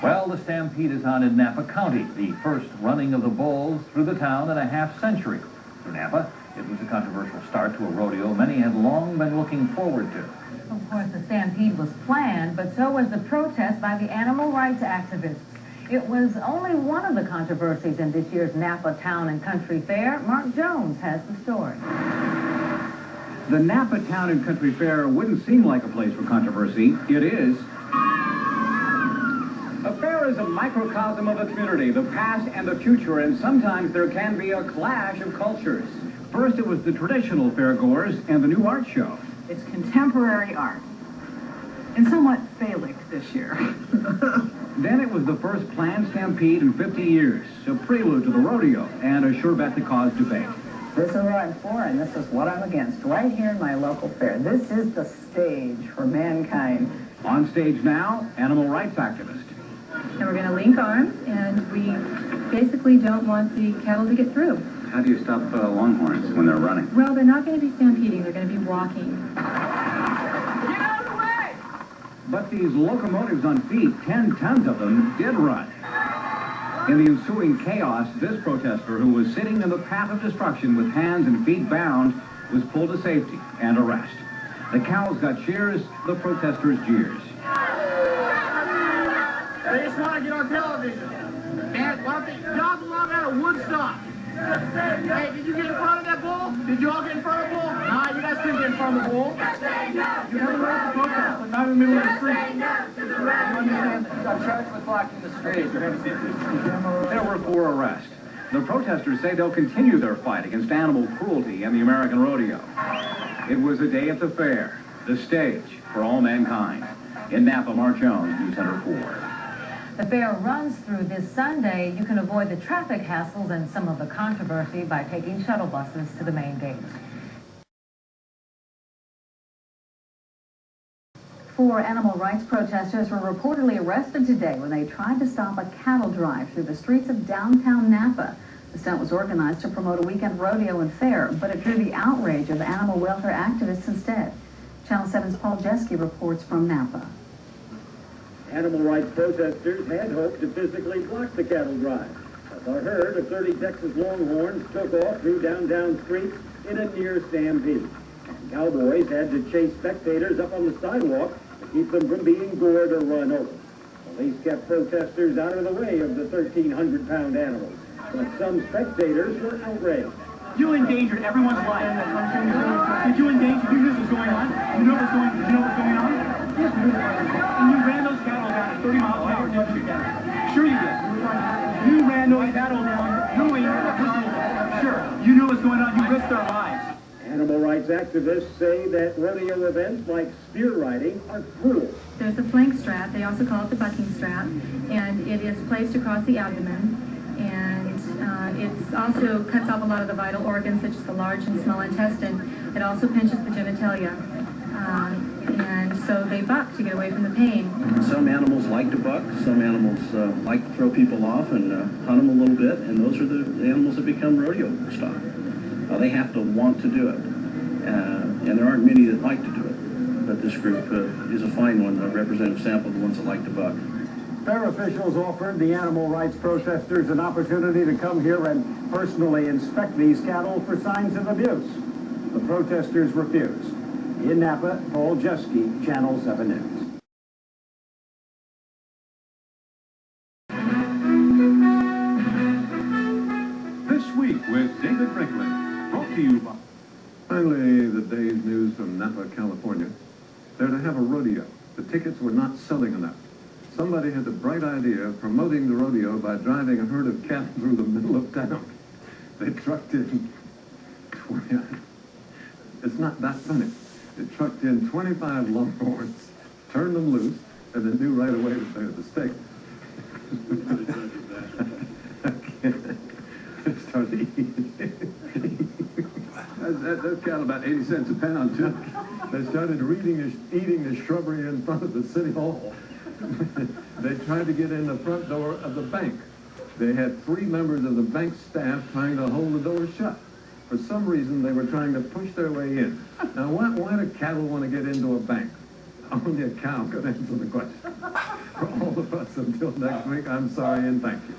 Well, the Stampede is on in Napa County, the first running of the bulls through the town in a half-century. For Napa, it was a controversial start to a rodeo many had long been looking forward to. Of course, the Stampede was planned, but so was the protest by the animal rights activists. It was only one of the controversies in this year's Napa Town and Country Fair. Mark Jones has the story. The Napa Town and Country Fair wouldn't seem like a place for controversy. It is. A fair is a microcosm of a community, the past and the future, and sometimes there can be a clash of cultures. First, it was the traditional fairgoers and the new art show. It's contemporary art, and somewhat phallic this year. Then it was the first planned Stampede in 50 years, a prelude to the rodeo, and a sure bet to cause debate. This is what I'm for, and this is what I'm against, right here in my local fair. This is the stage for mankind. On stage now, animal rights activist. And we're going to link arms, and we basically don't want the cattle to get through. How do you stop longhorns when they're running? Well, they're not going to be stampeding, they're going to be walking. Get out of the way! But these locomotives on feet, 10 tons of them, did run. In the ensuing chaos, this protester, who was sitting in the path of destruction with hands and feet bound, was pulled to safety and arrest. The cows got cheers, the protesters jeers. They just want to get on television. And why don't they, y'all belong out of Woodstock. Hey, did you get in front of that bull? Did you all get in front of the bull? Nah, you guys couldn't get in front of the bull. You have a right to protest, but not in the middle of the street. You got charged with blocking the street. There were 4 arrests. The protesters say they'll continue their fight against animal cruelty and the American rodeo. It was a day at the fair, the stage for all mankind. In Napa, Mark Jones, News Center 4. The fair runs through this Sunday. You can avoid the traffic hassles and some of the controversy by taking shuttle buses to the main gate. 4 animal rights protesters were reportedly arrested today when they tried to stop a cattle drive through the streets of downtown Napa. The stunt was organized to promote a weekend rodeo and fair, but it drew the outrage of animal welfare activists instead. Channel 7's Paul Jeske reports from Napa. Animal rights protesters had hoped to physically block the cattle drive, but the herd of 30 Texas Longhorns took off through downtown streets in a near stampede. And Cowboys had to chase spectators up on the sidewalk to keep them from being gored or run over. Police kept protesters out of the way of the 1,300-pound animals, but some spectators were outraged. You endangered everyone's life. Did you endanger? You knew what was going on? You know what's going on? Yes, you knew what was going on. And you ran those cattle down at 30 miles an hour, didn't you? Sure you did. You ran those cattle down knowing, sure, you knew what was going on. You risked their lives. Animal rights activists say that rodeo events like spear riding are cruel. There's a flank strap, they also call it the bucking strap, and it is placed across the abdomen. And it also cuts off a lot of the vital organs, such as the large and small intestine. It also pinches the genitalia. And so they buck to get away from the pain. Some animals like to buck, some animals like to throw people off and hunt them a little bit, and those are the animals that become rodeo stock. They have to want to do it, and there aren't many that like to do it, but this group is a fine one, a representative sample of the ones that like to buck. Fair officials offered the animal rights protesters an opportunity to come here and personally inspect these cattle for signs of abuse. The protesters refused. In Napa, Paul Jeske, Channel 7 News. This week with David Franklin, brought to you by... Finally, the day's news from Napa, California. They're to have a rodeo. The tickets were not selling enough. Somebody had the bright idea of promoting the rodeo by driving a herd of cattle through the middle of town. They trucked in 20... It's not that funny. They trucked in 25 longhorns, turned them loose, and then knew right away that they were the stake. They started eating. Those cattle about 80 cents a pound, too. They started eating the shrubbery in front of the city hall. They tried to get in the front door of the bank. They had 3 members of the bank staff trying to hold the door shut. For some reason, they were trying to push their way in. Now, why do cattle want to get into a bank? Only a cow could answer the question. For all of us, until next week, I'm sorry and thank you.